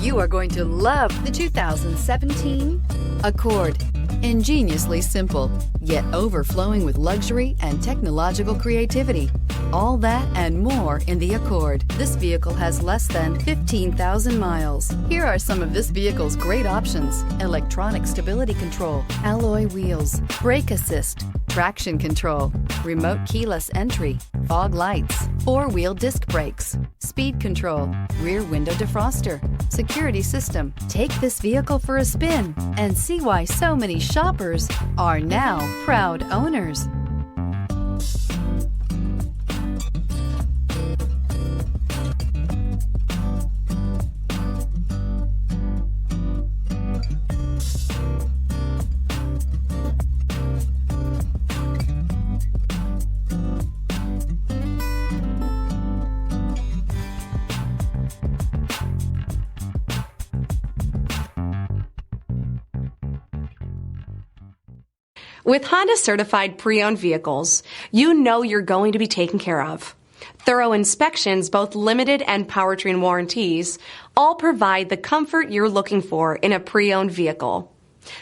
You are going to love the 2017 Accord. Ingeniously simple, yet overflowing with luxury and technological creativity. All that and more in the Accord. This vehicle has less than 15,000 miles. Here are some of this vehicle's great options: electronic stability control, alloy wheels, brake assist, traction control, remote keyless entry, fog lights, four-wheel disc brakes, speed control, rear window defroster, security system. Take this vehicle for a spin and see why so many shoppers are now proud owners. With Honda certified pre-owned vehicles, you know you're going to be taken care of. Thorough inspections, both limited and powertrain warranties, all provide the comfort you're looking for in a pre-owned vehicle.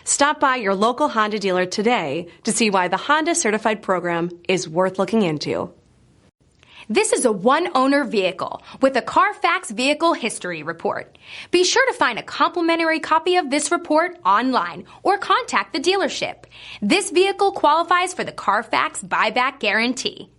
Stop by your local Honda dealer today to see why the Honda certified program is worth looking into. This is a one-owner vehicle with a Carfax Vehicle History Report. Be sure to find a complimentary copy of this report online or contact the dealership. This vehicle qualifies for the Carfax Buyback Guarantee.